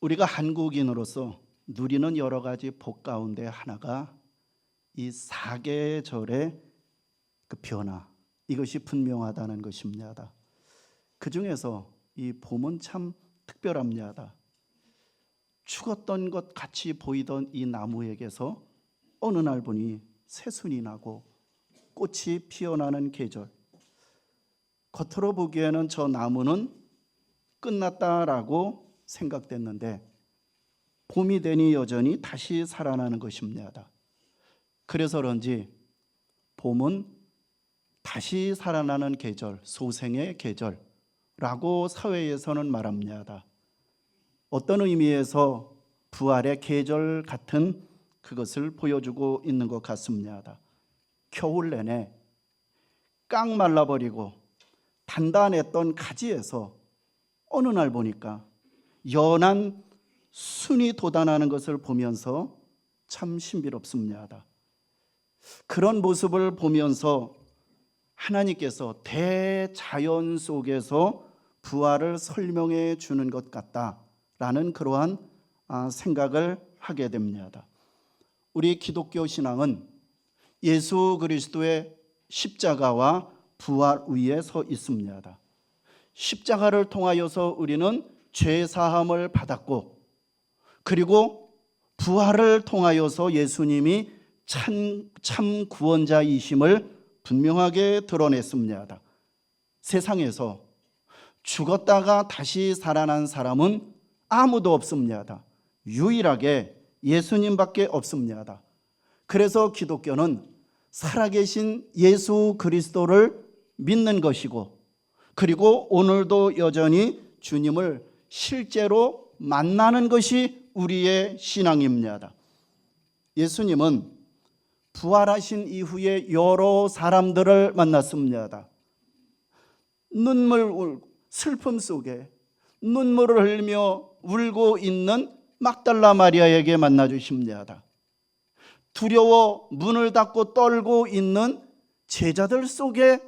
우리가 한국인으로서 누리는 여러 가지 복 가운데 하나가 이 사계절의 그 변화, 이것이 분명하다는 것입니다. 그 중에서 이 봄은 참 특별합니다. 죽었던 것 같이 보이던 이 나무에게서 어느 날 보니 새순이 나고 꽃이 피어나는 계절. 겉으로 보기에는 저 나무는 끝났다라고 생각됐는데 봄이 되니 여전히 다시 살아나는 것입니다. 그래서 그런지 봄은 다시 살아나는 계절, 소생의 계절라고 사회에서는 말합니다. 어떤 의미에서 부활의 계절 같은 그것을 보여주고 있는 것 같습니다. 겨울 내내 깡 말라버리고 단단했던 가지에서 어느 날 보니까 연한 순이 돋아나는 것을 보면서 참 신비롭습니다. 그런 모습을 보면서 하나님께서 대자연 속에서 부활을 설명해 주는 것 같다라는 그러한 생각을 하게 됩니다. 우리 기독교 신앙은 예수 그리스도의 십자가와 부활 위에 서 있습니다. 십자가를 통하여서 우리는 죄 사함을 받았고, 그리고 부활을 통하여서 예수님이 참 구원자이심을 분명하게 드러냈습니다. 세상에서 죽었다가 다시 살아난 사람은 아무도 없습니다. 유일하게 예수님밖에 없습니다. 그래서 기독교는 살아계신 예수 그리스도를 믿는 것이고, 그리고 오늘도 여전히 주님을 실제로 만나는 것이 우리의 신앙입니다. 예수님은 부활하신 이후에 여러 사람들을 만났습니다. 슬픔 속에 눈물을 흘리며 울고 있는 막달라 마리아에게 만나 주십니다. 두려워 문을 닫고 떨고 있는 제자들 속에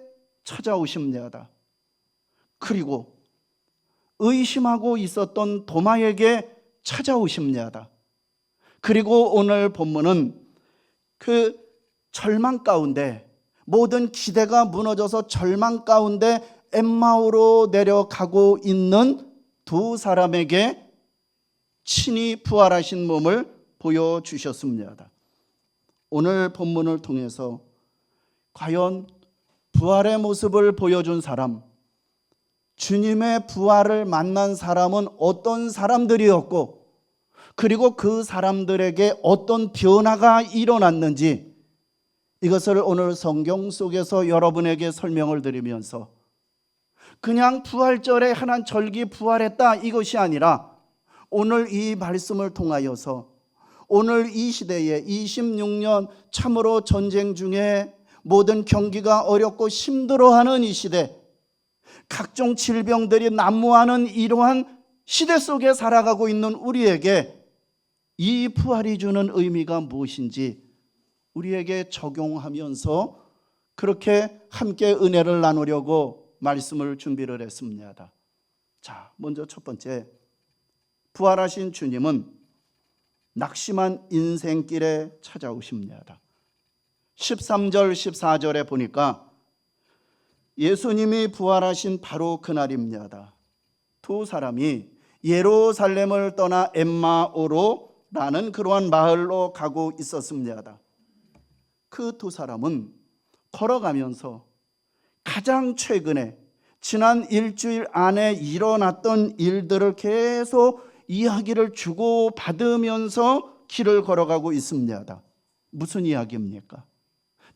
찾아오십니다. 그리고 의심하고 있었던 도마에게 찾아오십니다. 그리고 오늘 본문은 그 절망 가운데, 모든 기대가 무너져서 절망 가운데 엠마오로 내려가고 있는 두 사람에게 친히 부활하신 몸을 보여주셨습니다. 오늘 본문을 통해서 과연 부활의 모습을 보여준 사람, 주님의 부활을 만난 사람은 어떤 사람들이었고, 그리고 그 사람들에게 어떤 변화가 일어났는지, 이것을 오늘 성경 속에서 여러분에게 설명을 드리면서 그냥 부활절에 한 절기 부활했다 이것이 아니라, 오늘 이 말씀을 통하여서 오늘 이 시대에 26년 참으로 전쟁 중에 모든 경기가 어렵고 힘들어하는 이 시대, 각종 질병들이 난무하는 이러한 시대 속에 살아가고 있는 우리에게 이 부활이 주는 의미가 무엇인지 우리에게 적용하면서 그렇게 함께 은혜를 나누려고 말씀을 준비를 했습니다. 자, 먼저 첫 번째, 부활하신 주님은 낙심한 인생길에 찾아오십니다. 13절 14절에 보니까 예수님이 부활하신 바로 그날입니다. 두 사람이 예루살렘을 떠나 엠마오로 라는 그러한 마을로 가고 있었습니다. 그 두 사람은 걸어가면서 가장 최근에 지난 일주일 안에 일어났던 일들을 계속 이야기를 주고받으면서 길을 걸어가고 있습니다. 무슨 이야기입니까?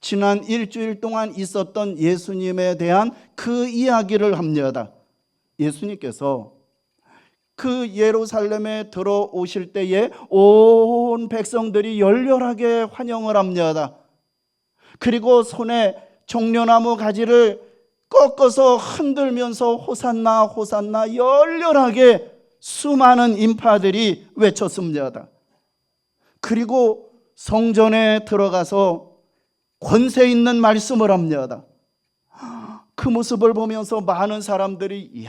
지난 일주일 동안 있었던 예수님에 대한 그 이야기를 합니다. 예수님께서 그 예루살렘에 들어오실 때에 온 백성들이 열렬하게 환영을 합니다. 그리고 손에 종려나무 가지를 꺾어서 흔들면서 호산나 호산나 열렬하게 수많은 인파들이 외쳤습니다. 그리고 성전에 들어가서 권세 있는 말씀을 합니다. 그 모습을 보면서 많은 사람들이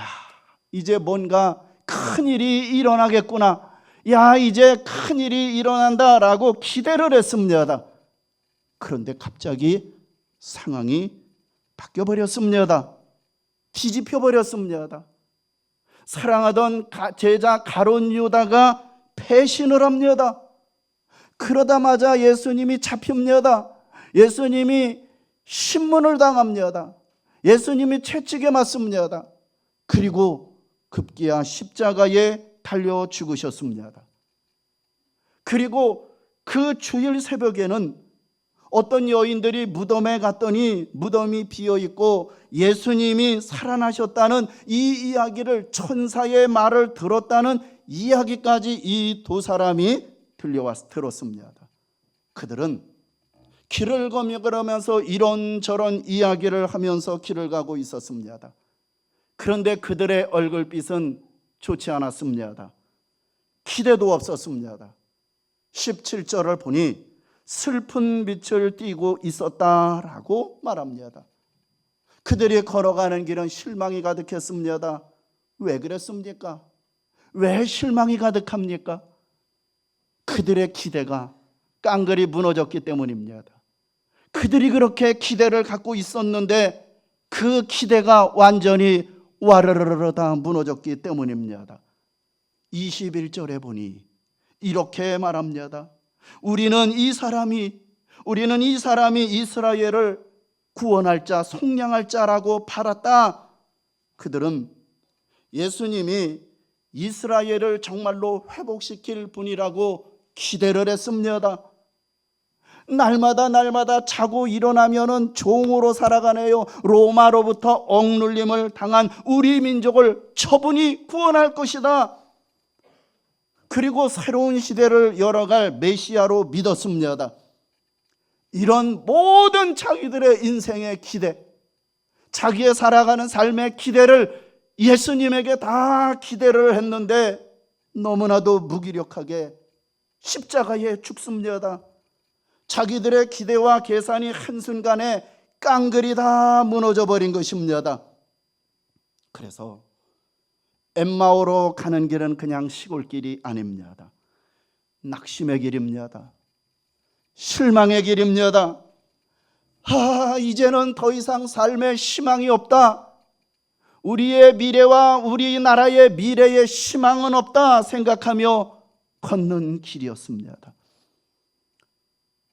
이제 뭔가 큰일이 일어나겠구나, 야, 이제 큰일이 일어난다라고 기대를 했습니다. 그런데 갑자기 상황이 바뀌어버렸습니다. 뒤집혀 버렸습니다. 사랑하던 제자 가룟 유다가 배신을 합니다. 그러다마자 예수님이 잡힙니다. 예수님이 신문을 당합니다. 예수님이 채찍에 맞습니다. 그리고 급기야 십자가에 달려 죽으셨습니다. 그리고 그 주일 새벽에는 어떤 여인들이 무덤에 갔더니 무덤이 비어있고 예수님이 살아나셨다는 이 이야기를, 천사의 말을 들었다는 이야기까지 이 두 사람이 들었습니다. 그들은 길을 걸으면서 이런저런 이야기를 하면서 길을 가고 있었습니다. 그런데 그들의 얼굴빛은 좋지 않았습니다. 기대도 없었습니다. 17절을 보니 슬픈 빛을 띠고 있었다라고 말합니다. 그들이 걸어가는 길은 실망이 가득했습니다. 왜 그랬습니까? 왜 실망이 가득합니까? 그들의 기대가 깡그리 무너졌기 때문입니다. 그들이 그렇게 기대를 갖고 있었는데 그 기대가 완전히 와르르르 다 무너졌기 때문입니다. 21절에 보니 이렇게 말합니다. 우리는 이 사람이 이스라엘을 구원할 자, 속량할 자라고 팔았다. 그들은 예수님이 이스라엘을 정말로 회복시킬 분이라고 기대를 했습니다. 날마다 자고 일어나면은 종으로 살아가네요. 로마로부터 억눌림을 당한 우리 민족을 저분이 구원할 것이다. 그리고 새로운 시대를 열어갈 메시아로 믿었습니다. 이런 모든 자기들의 인생의 기대, 자기의 살아가는 삶의 기대를 예수님에게 다 기대를 했는데 너무나도 무기력하게 십자가에 죽습니다. 자기들의 기대와 계산이 한순간에 깡그리 다 무너져 버린 것입니다. 그래서 엠마오로 가는 길은 그냥 시골길이 아닙니다. 낙심의 길입니다. 실망의 길입니다. 이제는 더 이상 삶에 희망이 없다. 우리의 미래와 우리나라의 미래에 희망은 없다 생각하며 걷는 길이었습니다.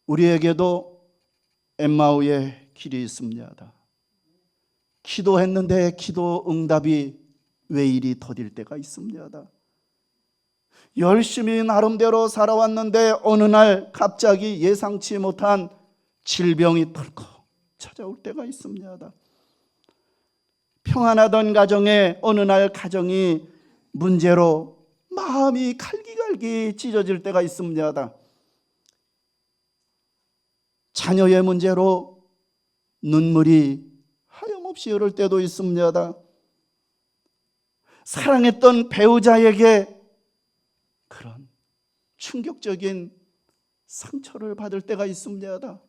우리에게도 엠마오의 길이 있습니다. 기도했는데 기도 응답이 왜 이리 더딜 때가 있습니다. 열심히 나름대로 살아왔는데 어느 날 갑자기 예상치 못한 질병이 털컥 찾아올 때가 있습니다. 평안하던 가정에 어느 날 가정이 문제로 마음이 갈기갈기 찢어질 때가 있습니다. 자녀의 문제로 눈물이 하염없이 흐를 때도 있습니다. 사랑했던 배우자에게 그런 충격적인 상처를 받을 때가 있습니다.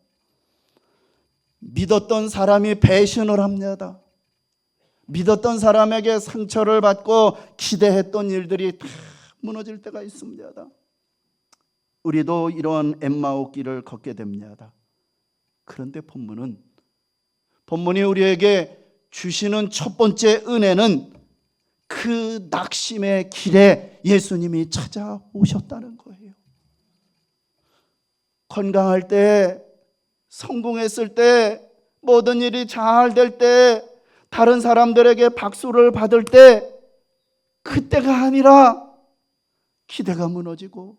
믿었던 사람이 배신을 합니다. 믿었던 사람에게 상처를 받고 기대했던 일들이 다 무너질 때가 있습니다. 우리도 이런 엠마오 길을 걷게 됩니다. 그런데 본문이 우리에게 주시는 첫 번째 은혜는 그 낙심의 길에 예수님이 찾아오셨다는 거예요. 건강할 때, 성공했을 때, 모든 일이 잘 될 때, 다른 사람들에게 박수를 받을 때, 그때가 아니라 기대가 무너지고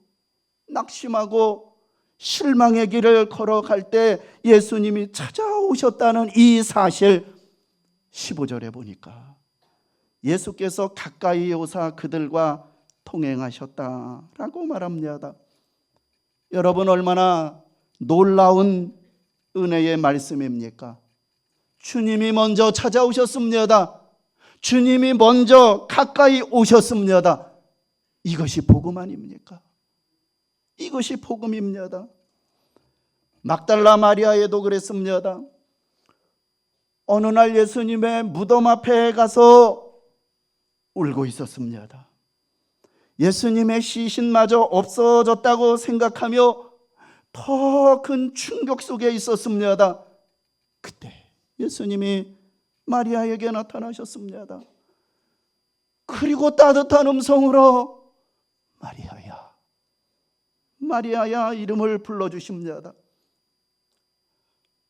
낙심하고 실망의 길을 걸어갈 때 예수님이 찾아오셨다는 이 사실, 15절에 보니까 예수께서 가까이 오사 그들과 통행하셨다라고 말합니다. 여러분, 얼마나 놀라운 은혜의 말씀입니까? 주님이 먼저 찾아오셨습니다. 주님이 먼저 가까이 오셨습니다. 이것이 복음 아닙니까? 이것이 복음입니다. 막달라 마리아에도 그랬습니다. 어느 날 예수님의 무덤 앞에 가서 울고 있었습니다. 예수님의 시신마저 없어졌다고 생각하며 더 큰 충격 속에 있었습니다. 그때 예수님이 마리아에게 나타나셨습니다. 그리고 따뜻한 음성으로 마리아야, 마리아야 이름을 불러주십니다.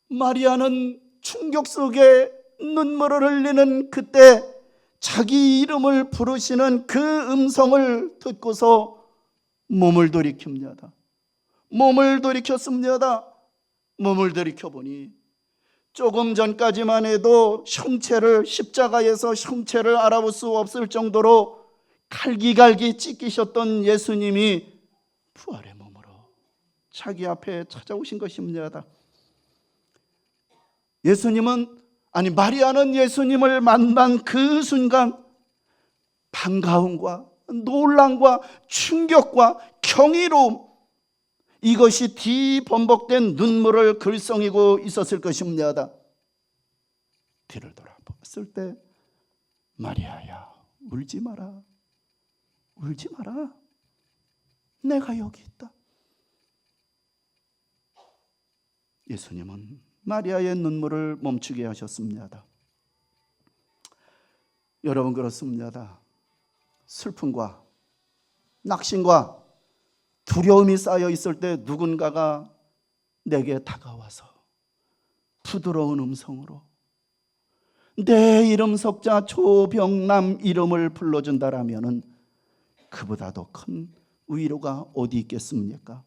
마리아는 충격 속에 눈물을 흘리는 그때 자기 이름을 부르시는 그 음성을 듣고서 몸을 돌이킵니다. 몸을 돌이켰습니다. 몸을 돌이켜보니 조금 전까지만 해도 형체를, 십자가에서 형체를 알아볼 수 없을 정도로 갈기갈기 찢기셨던 예수님이 부활의 몸으로 자기 앞에 찾아오신 것입니다. 마리아는 예수님을 만난 그 순간 반가움과 놀람과 충격과 경이로움, 이것이 뒤범벅된 눈물을 글썽이고 있었을 것입니다. 뒤를 돌아봤을 때 마리아야, 울지 마라, 울지 마라, 내가 여기 있다. 예수님은 마리아의 눈물을 멈추게 하셨습니다. 여러분, 그렇습니다. 슬픔과 낙심과 두려움이 쌓여 있을 때 누군가가 내게 다가와서 부드러운 음성으로 내 이름 석자 조병남 이름을 불러준다라면 그보다 더 큰 위로가 어디 있겠습니까?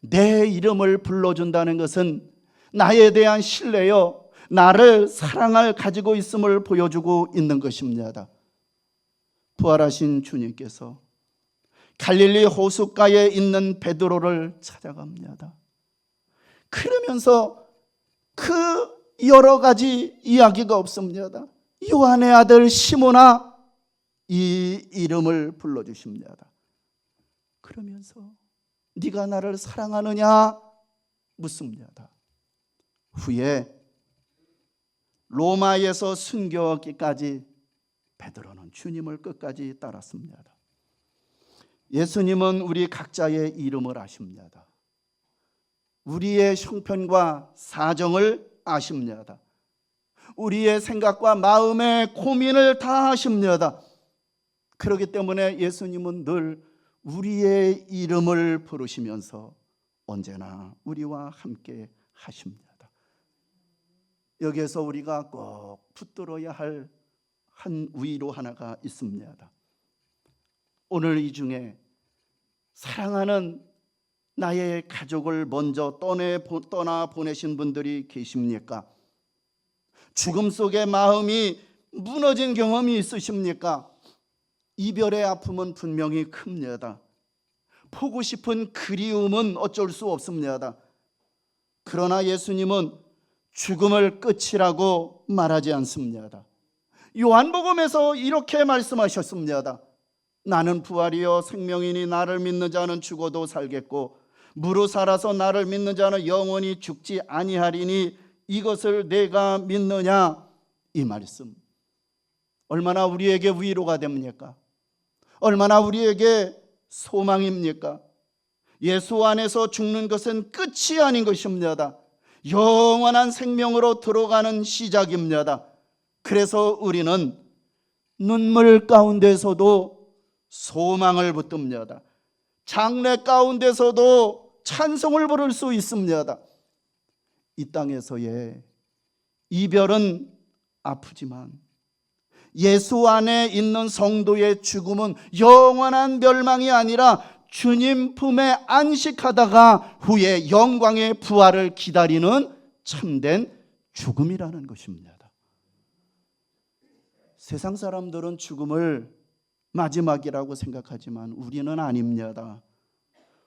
내 이름을 불러준다는 것은 나에 대한 신뢰요, 나를 사랑할 가지고 있음을 보여주고 있는 것입니다. 부활하신 주님께서 갈릴리 호숫가에 있는 베드로를 찾아갑니다. 그러면서 그 여러 가지 이야기가 없습니다. 요한의 아들 시몬아, 이 이름을 불러주십니다. 그러면서 네가 나를 사랑하느냐 묻습니다. 후에 로마에서 순교하기까지 베드로는 주님을 끝까지 따랐습니다. 예수님은 우리 각자의 이름을 아십니다. 우리의 형편과 사정을 아십니다. 우리의 생각과 마음의 고민을 다 아십니다. 그렇기 때문에 예수님은 늘 우리의 이름을 부르시면서 언제나 우리와 함께 하십니다. 여기에서 우리가 꼭 붙들어야 할 한 위로 하나가 있습니다. 오늘 이 중에 사랑하는 나의 가족을 먼저 떠나 보내신 분들이 계십니까? 죽음 속에 마음이 무너진 경험이 있으십니까? 이별의 아픔은 분명히 큽니다. 보고 싶은 그리움은 어쩔 수 없습니다. 그러나 예수님은 죽음을 끝이라고 말하지 않습니다. 요한복음에서 이렇게 말씀하셨습니다. 나는 부활이요 생명이니 나를 믿는 자는 죽어도 살겠고 무릇 살아서 나를 믿는 자는 영원히 죽지 아니하리니 이것을 내가 믿느냐. 이 말씀 얼마나 우리에게 위로가 됩니까? 얼마나 우리에게 소망입니까? 예수 안에서 죽는 것은 끝이 아닌 것입니다. 영원한 생명으로 들어가는 시작입니다. 그래서 우리는 눈물 가운데서도 소망을 붙듭니다. 장래 가운데서도 찬송을 부를 수 있습니다. 이 땅에서의 이별은 아프지만 예수 안에 있는 성도의 죽음은 영원한 멸망이 아니라 주님 품에 안식하다가 후에 영광의 부활을 기다리는 참된 죽음이라는 것입니다. 세상 사람들은 죽음을 마지막이라고 생각하지만 우리는 아닙니다.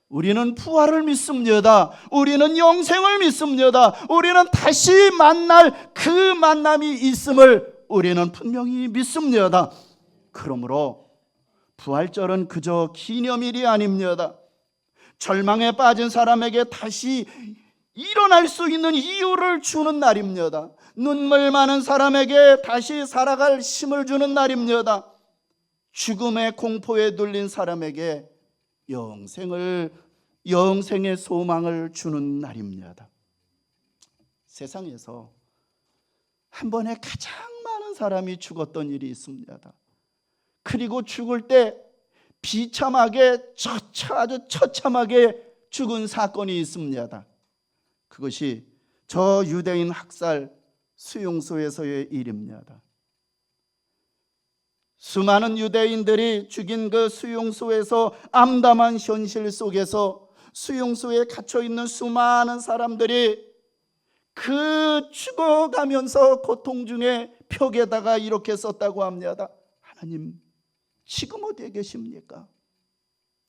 우리는 부활을 믿습니다. 우리는 영생을 믿습니다. 우리는 다시 만날 그 만남이 있음을 우리는 분명히 믿습니다. 그러므로 부활절은 그저 기념일이 아닙니다. 절망에 빠진 사람에게 다시 일어날 수 있는 이유를 주는 날입니다. 눈물 많은 사람에게 다시 살아갈 힘을 주는 날입니다. 죽음의 공포에 눌린 사람에게 영생의 소망을 주는 날입니다. 세상에서 한 번에 가장 많은 사람이 죽었던 일이 있습니다. 그리고 죽을 때 비참하게 아주 처참하게 죽은 사건이 있습니다. 그것이 저 유대인 학살 수용소에서의 일입니다. 수많은 유대인들이 죽인 그 수용소에서 암담한 현실 속에서 수용소에 갇혀 있는 수많은 사람들이 그 죽어가면서 고통 중에 벽에다가 이렇게 썼다고 합니다. 하나님, 지금 어디에 계십니까?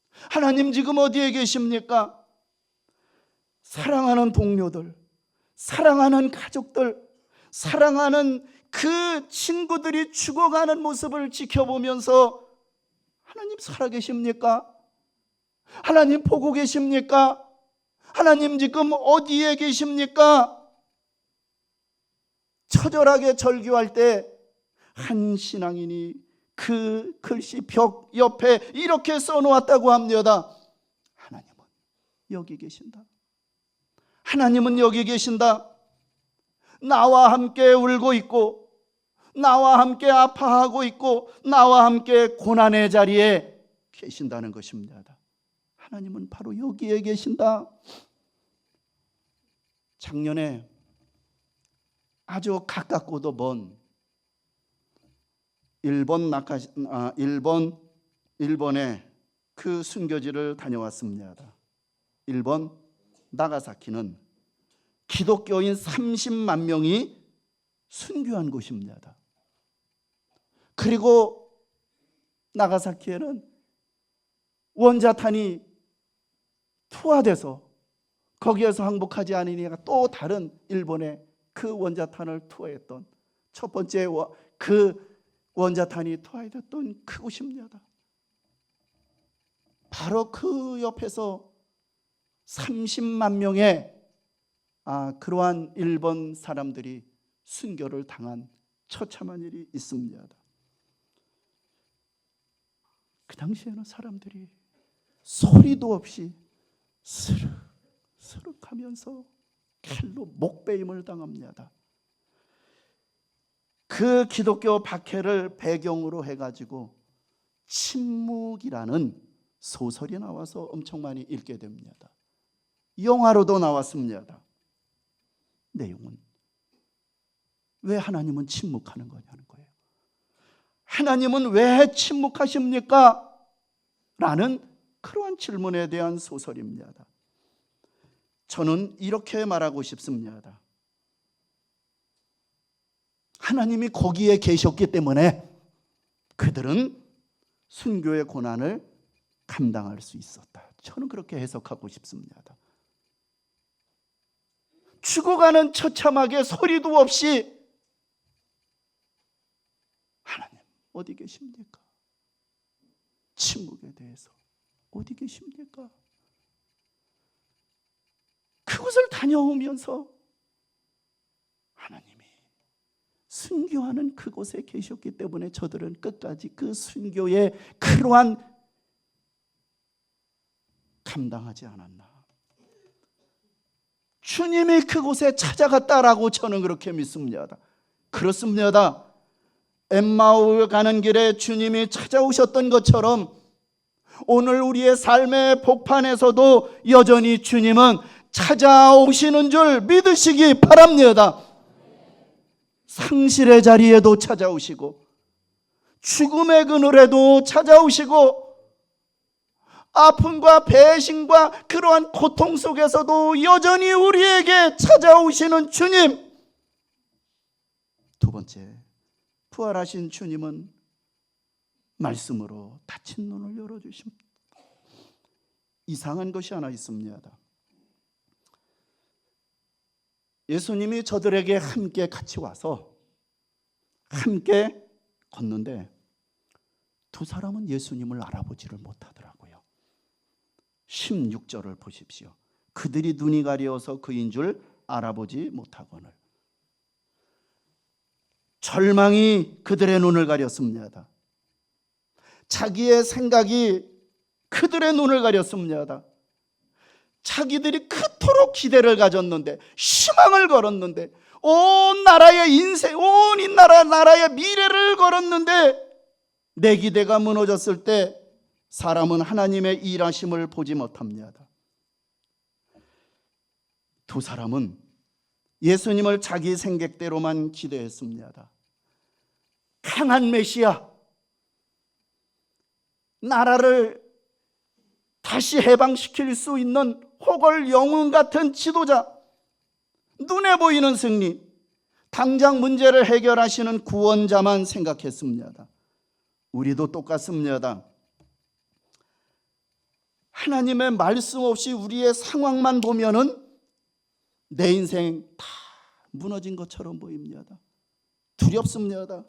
하나님, 지금 어디에 계십니까? 사랑하는 동료들, 사랑하는 가족들, 사랑하는 그 친구들이 죽어가는 모습을 지켜보면서 하나님 살아계십니까? 하나님 보고 계십니까? 하나님 지금 어디에 계십니까? 처절하게 절규할 때 한 신앙인이 그 글씨 벽 옆에 이렇게 써놓았다고 합니다. 하나님은 여기 계신다. 하나님은 여기 계신다. 나와 함께 울고 있고, 나와 함께 아파하고 있고, 나와 함께 고난의 자리에 계신다는 것입니다. 하나님은 바로 여기에 계신다. 작년에 아주 가깝고도 먼 일본의 그 순교지를 다녀왔습니다. 일본 나가사키는 기독교인 30만 명이 순교한 곳입니다. 그리고 나가사키에는 원자탄이 투하돼서 거기에서 항복하지 않으니까 또 다른 일본의 그 원자탄을 투하했던 첫 번째 그 원자탄이 투하했던 그곳입니다. 바로 그 옆에서 30만 명의 그러한 일본 사람들이 순교를 당한 처참한 일이 있습니다. 그 당시에는 사람들이 소리도 없이 스륵스륵하면서 칼로 목베임을 당합니다. 그 기독교 박해를 배경으로 해가지고 침묵이라는 소설이 나와서 엄청 많이 읽게 됩니다. 영화로도 나왔습니다. 내용은 왜 하나님은 침묵하는 거냐는 거예요. 하나님은 왜 침묵하십니까? 라는 그러한 질문에 대한 소설입니다. 저는 이렇게 말하고 싶습니다. 하나님이 거기에 계셨기 때문에 그들은 순교의 고난을 감당할 수 있었다. 저는 그렇게 해석하고 싶습니다. 죽어가는 처참하게 소리도 없이 하나님 어디 계십니까? 침묵에 대해서 어디 계십니까? 그곳을 다녀오면서 하나님이 순교하는 그곳에 계셨기 때문에 저들은 끝까지 그 순교의 그러한 감당하지 않았나. 주님이 그곳에 찾아갔다라고 저는 그렇게 믿습니다. 그렇습니다. 엠마오에 가는 길에 주님이 찾아오셨던 것처럼 오늘 우리의 삶의 복판에서도 여전히 주님은 찾아오시는 줄 믿으시기 바랍니다. 상실의 자리에도 찾아오시고 죽음의 그늘에도 찾아오시고 아픔과 배신과 그러한 고통 속에서도 여전히 우리에게 찾아오시는 주님. 두 번째, 부활하신 주님은 말씀으로 닫힌 눈을 열어주십니다. 이상한 것이 하나 있습니다. 예수님이 저들에게 함께 같이 와서 함께 걷는데 두 사람은 예수님을 알아보지를 못하더라고요. 16절을 보십시오. 그들이 눈이 가려워서 그인 줄 알아보지 못하거늘. 절망이 그들의 눈을 가렸습니다. 자기의 생각이 그들의 눈을 가렸습니다. 자기들이 그토록 기대를 가졌는데, 희망을 걸었는데, 온 나라의 인생, 온 이 나라의 미래를 걸었는데, 내 기대가 무너졌을 때 사람은 하나님의 일하심을 보지 못합니다. 두 사람은 예수님을 자기 생각대로만 기대했습니다. 강한 메시아, 나라를 다시 해방시킬 수 있는 호걸 영웅 같은 지도자, 눈에 보이는 승리, 당장 문제를 해결하시는 구원자만 생각했습니다. 우리도 똑같습니다. 하나님의 말씀 없이 우리의 상황만 보면은 내 인생 다 무너진 것처럼 보입니다. 두렵습니다.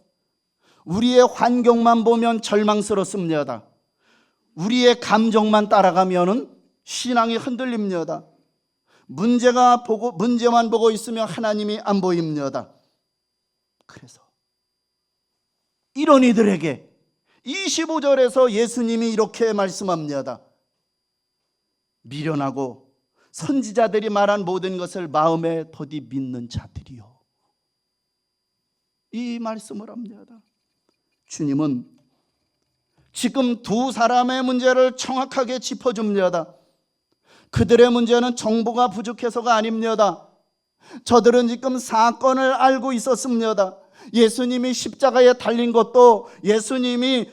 우리의 환경만 보면 절망스럽습니다. 우리의 감정만 따라가면은 신앙이 흔들립니다. 문제만 보고 있으면 하나님이 안 보입니다. 그래서 이런 이들에게 25절에서 예수님이 이렇게 말씀합니다. 미련하고 선지자들이 말한 모든 것을 마음에 더디 믿는 자들이요, 이 말씀을 합니다. 주님은 지금 두 사람의 문제를 정확하게 짚어줍니다. 그들의 문제는 정보가 부족해서가 아닙니다. 저들은 지금 사건을 알고 있었습니다. 예수님이 십자가에 달린 것도, 예수님의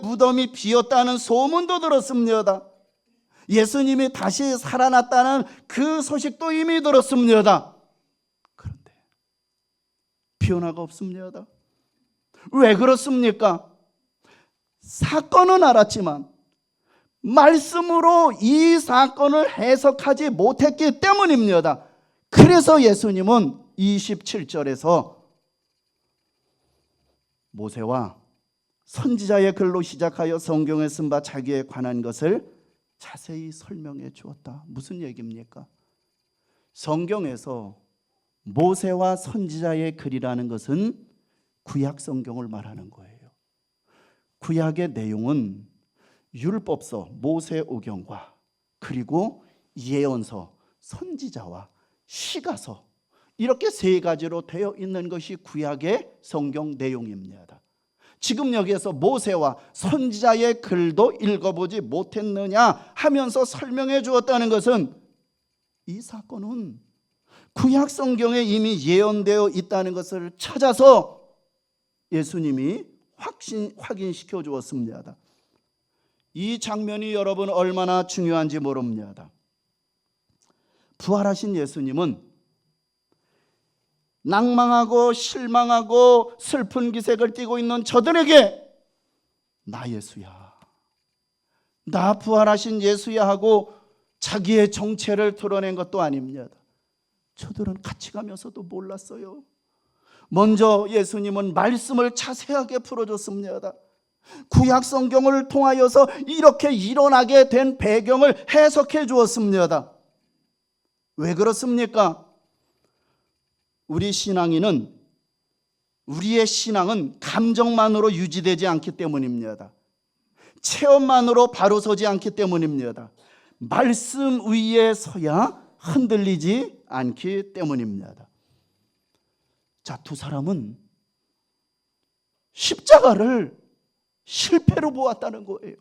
무덤이 비었다는 소문도 들었습니다. 예수님이 다시 살아났다는 그 소식도 이미 들었습니다. 그런데 변화가 없습니다. 왜 그렇습니까? 사건은 알았지만 말씀으로 이 사건을 해석하지 못했기 때문입니다. 그래서 예수님은 27절에서 모세와 선지자의 글로 시작하여 성경에 쓴 바 자기에 관한 것을 자세히 설명해 주었다. 무슨 얘기입니까? 성경에서 모세와 선지자의 글이라는 것은 구약 성경을 말하는 거예요. 구약의 내용은 율법서, 모세오경과 그리고 예언서, 선지자와 시가서, 이렇게 세 가지로 되어 있는 것이 구약의 성경 내용입니다. 지금 여기에서 모세와 선지자의 글도 읽어보지 못했느냐 하면서 설명해 주었다는 것은 이 사건은 구약 성경에 이미 예언되어 있다는 것을 찾아서 예수님이 확인시켜 주었습니다. 이 장면이 여러분 얼마나 중요한지 모릅니다. 부활하신 예수님은 낭망하고 실망하고 슬픈 기색을 띠고 있는 저들에게 나 예수야, 나 부활하신 예수야 하고 자기의 정체를 드러낸 것도 아닙니다. 저들은 같이 가면서도 몰랐어요. 먼저 예수님은 말씀을 자세하게 풀어줬습니다. 구약 성경을 통하여서 이렇게 일어나게 된 배경을 해석해 주었습니다. 왜 그렇습니까? 우리의 신앙은 감정만으로 유지되지 않기 때문입니다. 체험만으로 바로 서지 않기 때문입니다. 말씀 위에 서야 흔들리지 않기 때문입니다. 자, 두 사람은 십자가를 실패로 보았다는 거예요.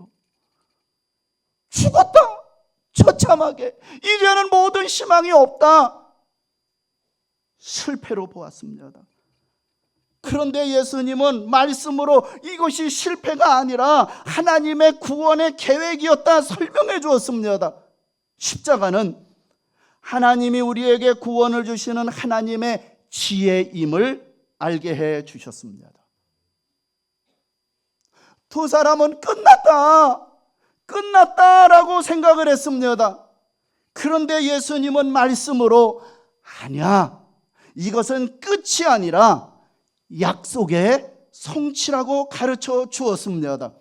죽었다, 처참하게, 이제는 모든 희망이 없다, 실패로 보았습니다. 그런데 예수님은 말씀으로 이것이 실패가 아니라 하나님의 구원의 계획이었다 설명해 주었습니다. 십자가는 하나님이 우리에게 구원을 주시는 하나님의 지혜임을 알게 해 주셨습니다. 두 사람은 끝났다라고 생각을 했습니다. 그런데 예수님은 말씀으로 아니야, 이것은 끝이 아니라 약속의 성취라고 가르쳐 주었습니다.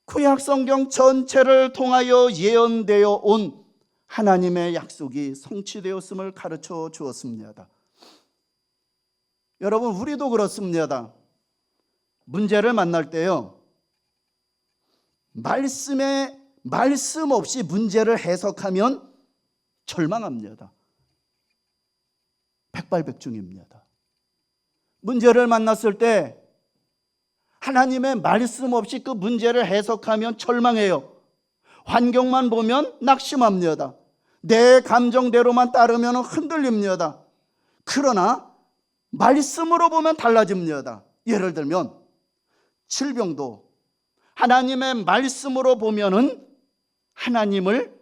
구약 성경 전체를 통하여 예언되어 온 하나님의 약속이 성취되었음을 가르쳐 주었습니다. 여러분, 우리도 그렇습니다. 문제를 만날 때요, 말씀 없이 문제를 해석하면 절망합니다. 백발백중입니다. 문제를 만났을 때 하나님의 말씀 없이 그 문제를 해석하면 절망해요. 환경만 보면 낙심합니다. 내 감정대로만 따르면 흔들립니다. 그러나 말씀으로 보면 달라집니다. 예를 들면 질병도 하나님의 말씀으로 보면은 하나님을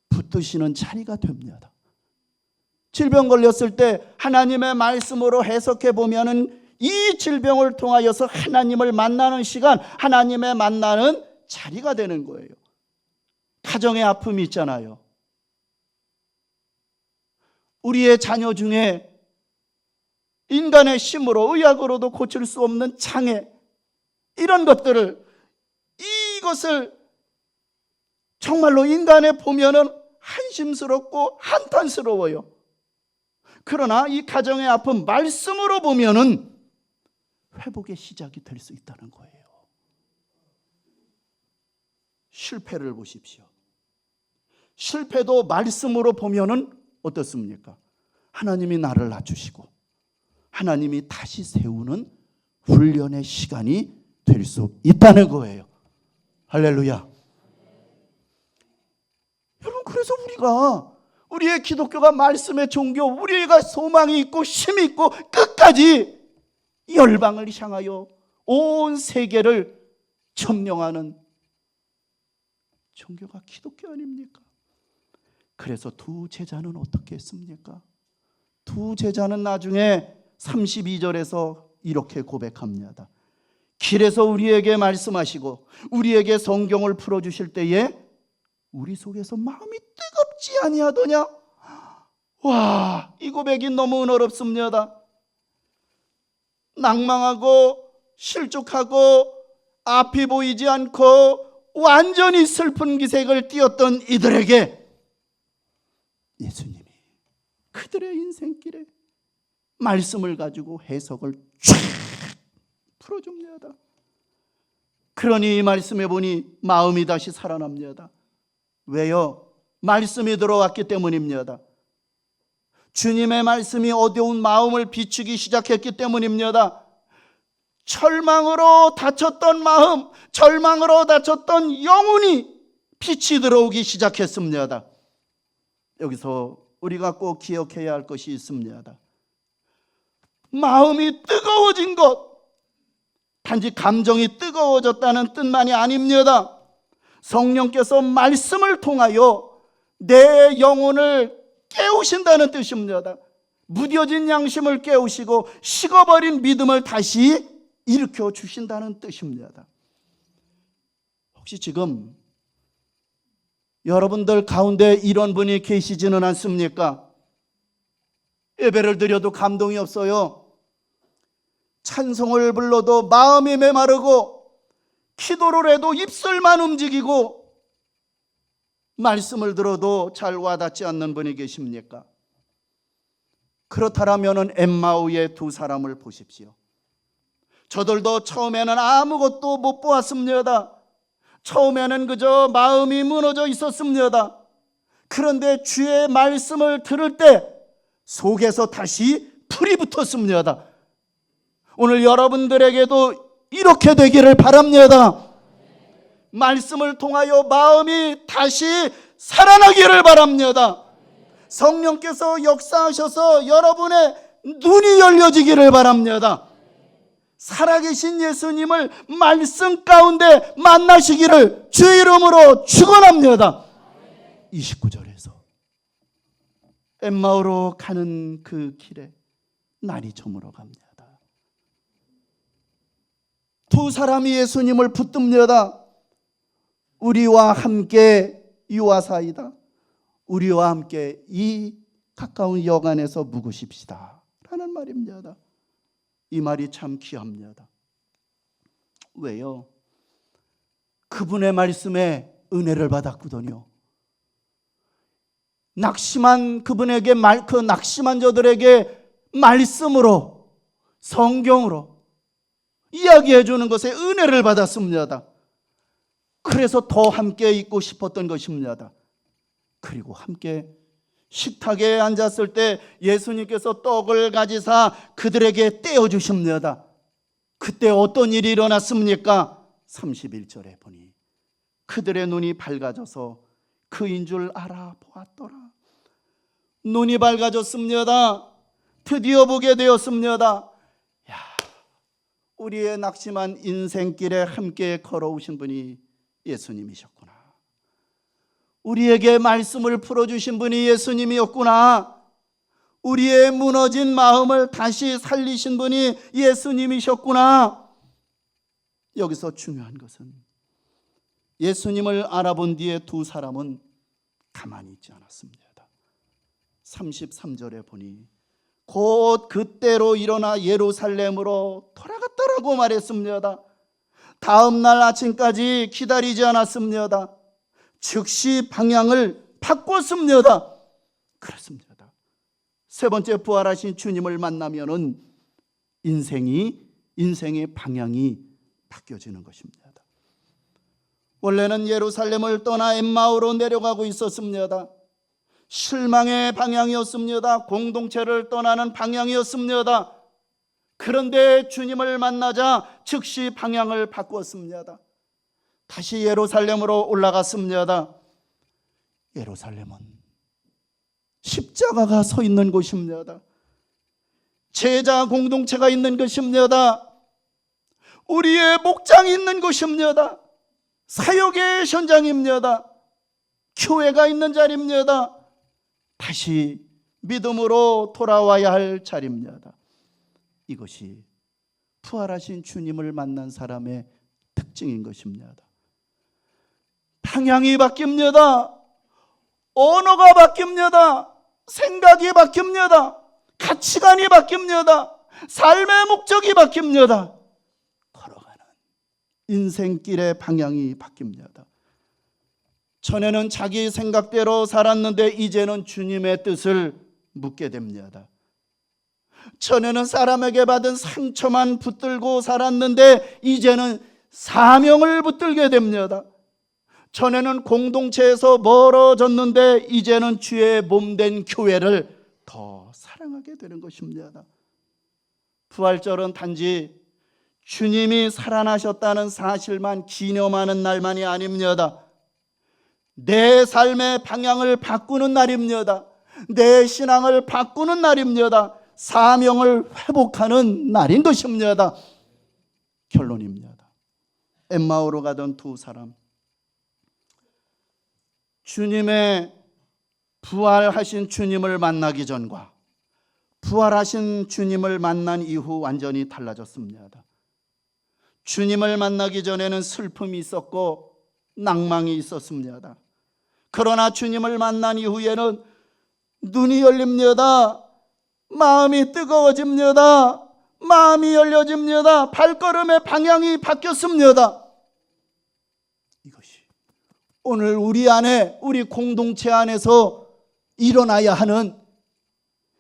붙드시는 자리가 됩니다. 질병 걸렸을 때 하나님의 말씀으로 해석해 보면은 이 질병을 통하여서 하나님을 만나는 시간, 하나님의 만나는 자리가 되는 거예요. 가정의 아픔이 있잖아요. 우리의 자녀 중에 인간의 힘으로, 의학으로도 고칠 수 없는 장애, 이런 것들을, 이것을 정말로 인간에 보면은 한심스럽고 한탄스러워요. 그러나 이 가정의 아픔, 말씀으로 보면은 회복의 시작이 될 수 있다는 거예요. 실패를 보십시오. 실패도 말씀으로 보면은 어떻습니까? 하나님이 나를 낮추시고 하나님이 다시 세우는 훈련의 시간이 될 수 있다는 거예요. 할렐루야. 여러분, 그래서 우리의 기독교가 말씀의 종교, 우리가 소망이 있고 힘이 있고 끝까지 열방을 향하여 온 세계를 점령하는 종교가 기독교 아닙니까? 그래서 두 제자는 어떻게 했습니까? 두 제자는 나중에 32절에서 이렇게 고백합니다. 길에서 우리에게 말씀하시고 우리에게 성경을 풀어주실 때에 우리 속에서 마음이 뜨겁지 아니하더냐? 와, 이 고백이 너무 은혜롭습니다. 낭망하고 실족하고 앞이 보이지 않고 완전히 슬픈 기색을 띠었던 이들에게 예수님이 그들의 인생길에 말씀을 가지고 해석을 쫙 풀어줍니다. 그러니 이 말씀에 보니 마음이 다시 살아납니다. 왜요? 말씀이 들어왔기 때문입니다. 주님의 말씀이 어두운 마음을 비추기 시작했기 때문입니다. 절망으로 다쳤던 마음, 절망으로 다쳤던 영혼이 빛이 들어오기 시작했습니다. 여기서 우리가 꼭 기억해야 할 것이 있습니다. 마음이 뜨거워진 것, 단지 감정이 뜨거워졌다는 뜻만이 아닙니다. 성령께서 말씀을 통하여 내 영혼을 깨우신다는 뜻입니다. 무뎌진 양심을 깨우시고 식어버린 믿음을 다시 일으켜 주신다는 뜻입니다. 혹시 지금 여러분들 가운데 이런 분이 계시지는 않습니까? 예배를 드려도 감동이 없어요. 찬송을 불러도 마음이 메마르고 기도를 해도 입술만 움직이고 말씀을 들어도 잘 와닿지 않는 분이 계십니까? 그렇다면 엠마오의 두 사람을 보십시오. 저들도 처음에는 아무것도 못 보았습니다. 처음에는 그저 마음이 무너져 있었습니다. 그런데 주의 말씀을 들을 때 속에서 다시 불이 붙었습니다. 오늘 여러분들에게도 이렇게 되기를 바랍니다. 말씀을 통하여 마음이 다시 살아나기를 바랍니다. 성령께서 역사하셔서 여러분의 눈이 열려지기를 바랍니다. 살아계신 예수님을 말씀 가운데 만나시기를 주 이름으로 축원합니다. 29절에서 엠마오로 가는 그 길에 날이 저물어 갑니다. 두 사람이 예수님을 붙듭니다. 우리와 함께 유하사이다. 우리와 함께 이 가까운 여간에서 묵으십시다 라는 말입니다. 이 말이 참 귀합니다. 왜요? 그분의 말씀에 은혜를 받았거든요. 낙심한 그분에게 그 낙심한 저들에게 말씀으로, 성경으로 이야기해 주는 것에 은혜를 받았습니다. 그래서 더 함께 있고 싶었던 것입니다. 그리고 함께 식탁에 앉았을 때 예수님께서 떡을 가지사 그들에게 떼어주십니다. 그때 어떤 일이 일어났습니까? 31절에 보니 그들의 눈이 밝아져서 그인 줄 알아보았더라. 눈이 밝아졌습니다. 드디어 보게 되었습니다. 우리의 낙심한 인생길에 함께 걸어오신 분이 예수님이셨구나. 우리에게 말씀을 풀어주신 분이 예수님이었구나. 우리의 무너진 마음을 다시 살리신 분이 예수님이셨구나. 여기서 중요한 것은 예수님을 알아본 뒤에 두 사람은 가만히 있지 않았습니다. 33절에 보니 곧 그때로 일어나 예루살렘으로 돌아갔다라고 말했습니다. 다음 날 아침까지 기다리지 않았습니다. 즉시 방향을 바꿨습니다. 그렇습니다. 세 번째 부활하신 주님을 만나면은 인생의 방향이 바뀌어지는 것입니다. 원래는 예루살렘을 떠나 엠마오로 내려가고 있었습니다. 실망의 방향이었습니다. 공동체를 떠나는 방향이었습니다. 그런데 주님을 만나자 즉시 방향을 바꾸었습니다. 다시 예루살렘으로 올라갔습니다. 예루살렘은 십자가가 서 있는 곳입니다. 제자 공동체가 있는 것입니다. 우리의 목장이 있는 곳입니다. 사역의 현장입니다. 교회가 있는 자리입니다. 다시 믿음으로 돌아와야 할 자리입니다. 이것이 부활하신 주님을 만난 사람의 특징인 것입니다. 방향이 바뀝니다. 언어가 바뀝니다. 생각이 바뀝니다. 가치관이 바뀝니다. 삶의 목적이 바뀝니다. 걸어가는 인생길의 방향이 바뀝니다. 전에는 자기 생각대로 살았는데 이제는 주님의 뜻을 묻게 됩니다. 전에는 사람에게 받은 상처만 붙들고 살았는데 이제는 사명을 붙들게 됩니다. 전에는 공동체에서 멀어졌는데 이제는 주의 몸된 교회를 더 사랑하게 되는 것입니다. 부활절은 단지 주님이 살아나셨다는 사실만 기념하는 날만이 아닙니다. 내 삶의 방향을 바꾸는 날입니다. 내 신앙을 바꾸는 날입니다. 사명을 회복하는 날인 것입니다. 결론입니다. 엠마오로 가던 두 사람, 주님의 부활하신 주님을 만나기 전과 부활하신 주님을 만난 이후 완전히 달라졌습니다. 주님을 만나기 전에는 슬픔이 있었고 낭망이 있었습니다. 그러나 주님을 만난 이후에는 눈이 열립니다. 마음이 뜨거워집니다. 마음이 열려집니다. 발걸음의 방향이 바뀌었습니다. 이것이 오늘 우리 안에, 우리 공동체 안에서 일어나야 하는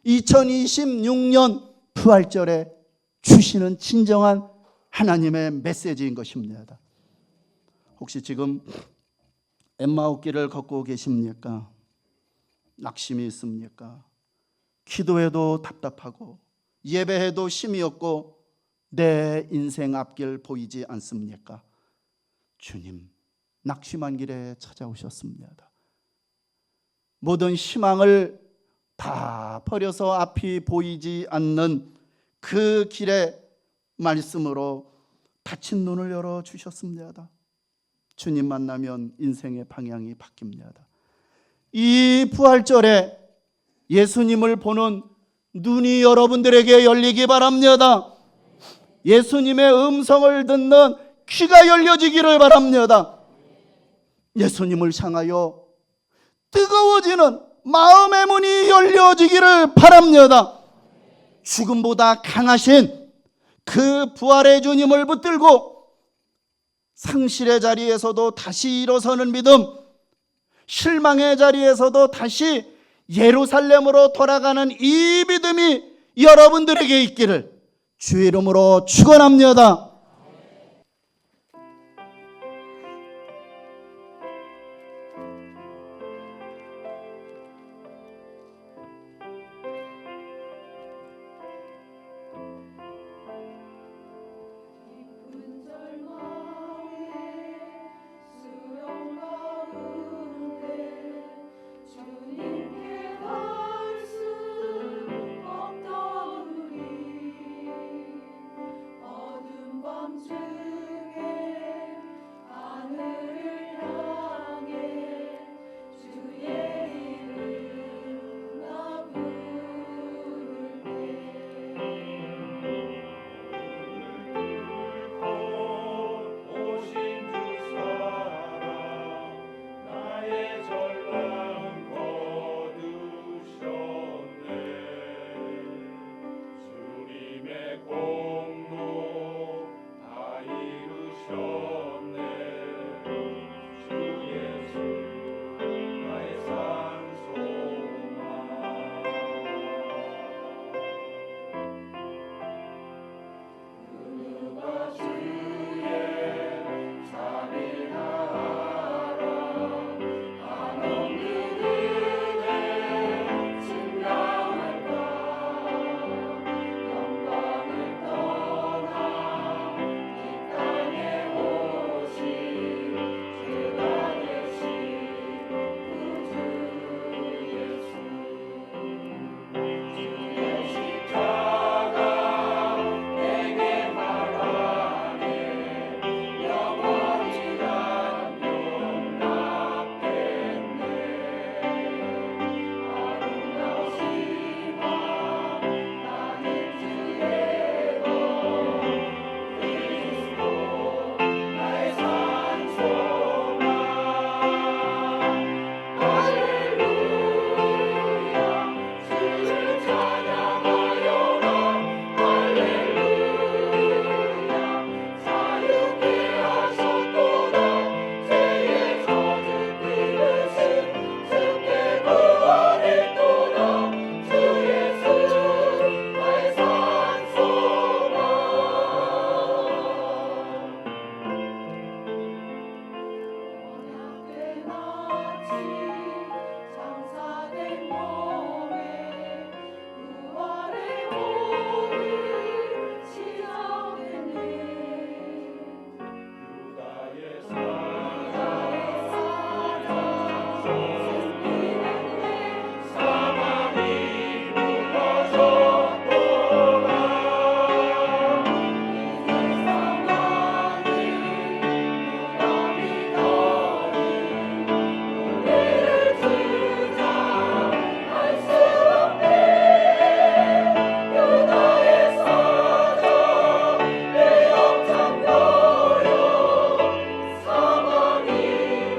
2026년 부활절에 주시는 진정한 하나님의 메시지인 것입니다. 혹시 지금 엠마오 길을 걷고 계십니까? 낙심이 있습니까? 기도해도 답답하고 예배해도 힘이 없고 내 인생 앞길 보이지 않습니까? 주님 낙심한 길에 찾아오셨습니다. 모든 희망을 다 버려서 앞이 보이지 않는 그 길에 말씀으로 닫힌 눈을 열어주셨습니다. 주님 만나면 인생의 방향이 바뀝니다. 이 부활절에 예수님을 보는 눈이 여러분들에게 열리기 바랍니다. 예수님의 음성을 듣는 귀가 열려지기를 바랍니다. 예수님을 향하여 뜨거워지는 마음의 문이 열려지기를 바랍니다. 죽음보다 강하신 그 부활의 주님을 붙들고 상실의 자리에서도 다시 일어서는 믿음, 실망의 자리에서도 다시 예루살렘으로 돌아가는 이 믿음이 여러분들에게 있기를 주의 이름으로 축원합니다.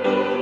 주옵소서.